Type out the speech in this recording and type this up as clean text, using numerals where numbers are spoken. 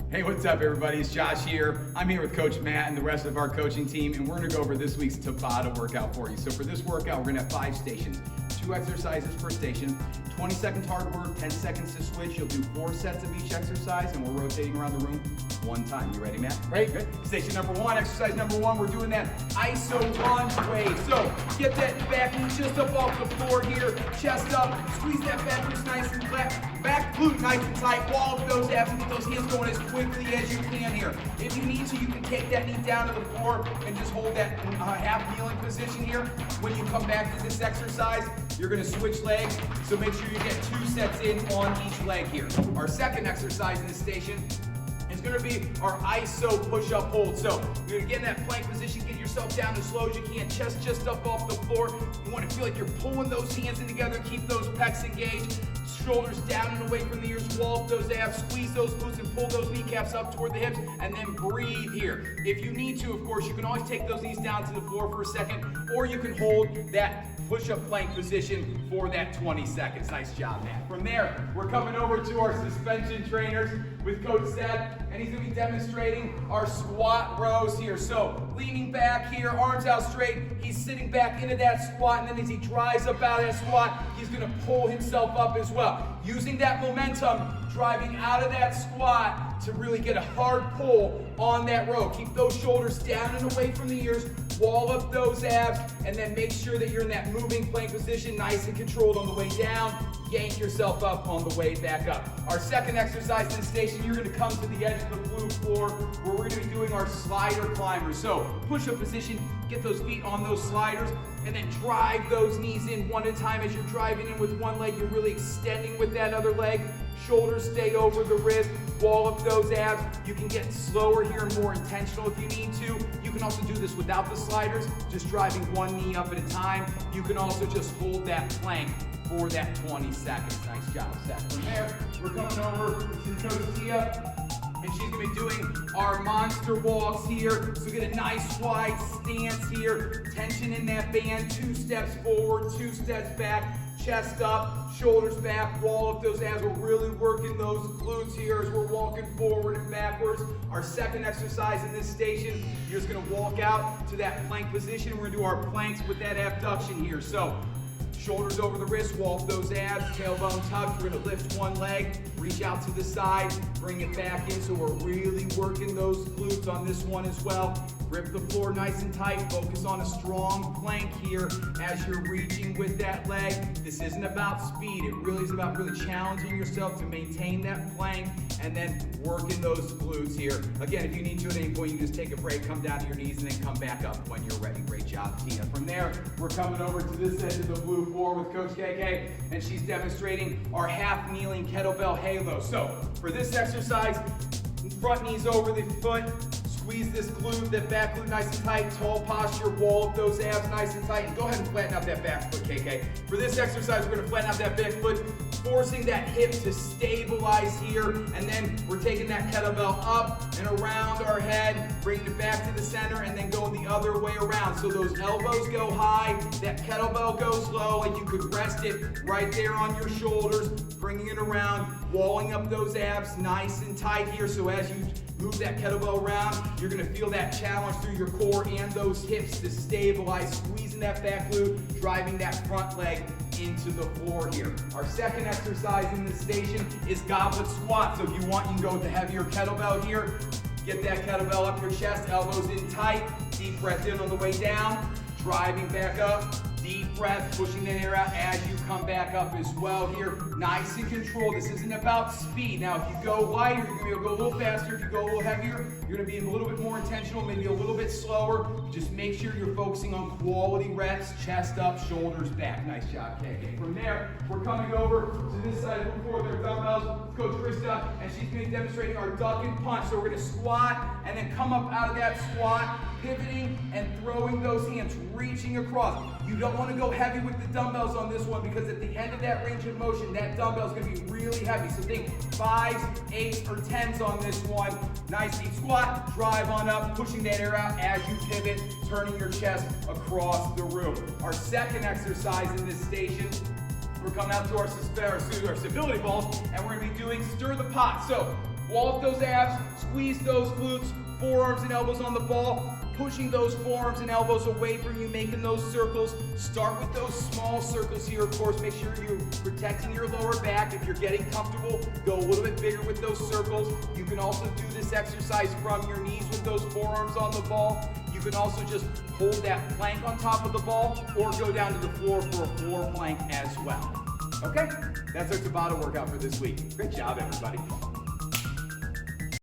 Hey, what's up everybody? It's Josh here. I'm here with Coach Matt and the rest of our coaching team, and we're gonna go over this week's Tabata workout for you. So for this workout, we're gonna have 5 stations, 2 exercises per station, 20 seconds hard work, 10 seconds to switch. You'll do 4 sets of each exercise, and we're rotating around the room 1 time. You ready, Matt? Right. Good. Station number 1, exercise number 1, we're doing that ISO lunge wave. So get that back knee just up off the floor here, chest up, squeeze that back glute nice and flat, back glute nice and tight, wall up those abs and get those hands going as quickly as you can here. If you need to, you can take that knee down to the floor and just hold that half kneeling position here. When you come back to this exercise, you're gonna switch legs, so make sure you get 2 sets in on each leg here. Our second exercise in this station is gonna be our ISO push-up hold. So you're gonna get in that plank position, get yourself down as slow as you can, chest just up off the floor. You wanna feel like you're pulling those hands in together, keep those pecs engaged, shoulders down and away from the ears, wall up those abs, squeeze those glutes and pull those kneecaps up toward the hips, and then breathe here. If you need to, of course, you can always take those knees down to the floor for a second, or you can hold that push-up plank position for that 20 seconds. Nice job, Matt. From there, we're coming over to our suspension trainers with Coach Seth, and he's gonna be demonstrating our squat rows here. So leaning back here, arms out straight, he's sitting back into that squat, and then as he drives up out of that squat, he's gonna pull himself up as well. Using that momentum, driving out of that squat to really get a hard pull on that row. Keep those shoulders down and away from the ears, wall up those abs, and then make sure that you're in that moving plank position, nice and controlled on the way down. Yank yourself up on the way back up. Our second exercise in the station, you're gonna come to the edge of the blue floor where we're gonna be doing our slider climbers. So push-up position, get those feet on those sliders, and then drive those knees in one at a time. As you're driving in with one leg, you're really extending with that other leg. Shoulders stay over the wrist, wall up those abs. You can get slower here and more intentional if you need to. You can also do this without the sliders, just driving one knee up at a time. You can also just hold that plank for that 20 seconds. Nice job, Seth. From there, we're coming over to Coach Tia, and she's gonna be doing our monster walks here. So get a nice wide stance here, tension in that band, 2 steps forward, 2 steps back, chest up, shoulders back, wall up those abs. We're really working those glutes here as we're walking forward and backwards. Our second exercise in this station, you're just gonna walk out to that plank position. We're gonna do our planks with that abduction here. So shoulders over the wrist, wall up those abs, tailbone tucked. We're gonna lift one leg, reach out to the side, bring it back in. So we're really working those glutes on this one as well. Grip the floor nice and tight. Focus on a strong plank here as you're reaching with that leg. This isn't about speed. It really is about really challenging yourself to maintain that plank and then working those glutes here. Again, if you need to at any point, you just take a break, come down to your knees, and then come back up when you're ready. Great job, Tia. From there, we're coming over to this edge of the blue floor with Coach KK, and she's demonstrating our half kneeling kettlebell halo. So for this exercise, front knees over the foot, squeeze this glute, that back glute nice and tight, tall posture, wall up those abs nice and tight, and go ahead and flatten out that back foot, KK. For this exercise, we're gonna flatten out that back foot, forcing that hip to stabilize here, and then we're taking that kettlebell up and around our head, bringing it back to the center, and then going the other way around. So those elbows go high, that kettlebell goes low, and you could rest it right there on your shoulders, bringing it around, walling up those abs nice and tight here. So as you move that kettlebell around, you're gonna feel that challenge through your core and those hips to stabilize, squeezing that back glute, driving that front leg into the floor here. Our second exercise in this station is goblet squat. So if you want, you can go with the heavier kettlebell here. Get that kettlebell up your chest, elbows in tight, deep breath in on the way down, driving back up. Deep breath, pushing the air out as you come back up as well here. Nice and controlled. This isn't about speed. Now, if you go lighter, you're gonna go a little faster. If you go a little heavier, you're gonna be a little bit more intentional, maybe a little bit slower. Just make sure you're focusing on quality reps, chest up, shoulders back. Nice job, KK. From there, we're coming over to this side of the floor with our dumbbells. Coach Krista, and she's gonna be demonstrating our duck and punch. So we're gonna squat and then come up out of that squat, pivoting and throwing those hands, reaching across. You don't want to go heavy with the dumbbells on this one because at the end of that range of motion, that dumbbell is going to be really heavy. So think 5s, 8s, or 10s on this one. Nice deep squat, drive on up, pushing that air out as you pivot, turning your chest across the room. Our second exercise in this station, we're coming out to our stability balls, and we're going to be doing stir the pot. So Wall up those abs, squeeze those glutes, forearms and elbows on the ball, pushing those forearms and elbows away from you, making those circles. Start with those small circles here, of course. Make sure you're protecting your lower back. If you're getting comfortable, go a little bit bigger with those circles. You can also do this exercise from your knees with those forearms on the ball. You can also just hold that plank on top of the ball or go down to the floor for a floor plank as well. Okay, that's our Tabata workout for this week. Great job, everybody.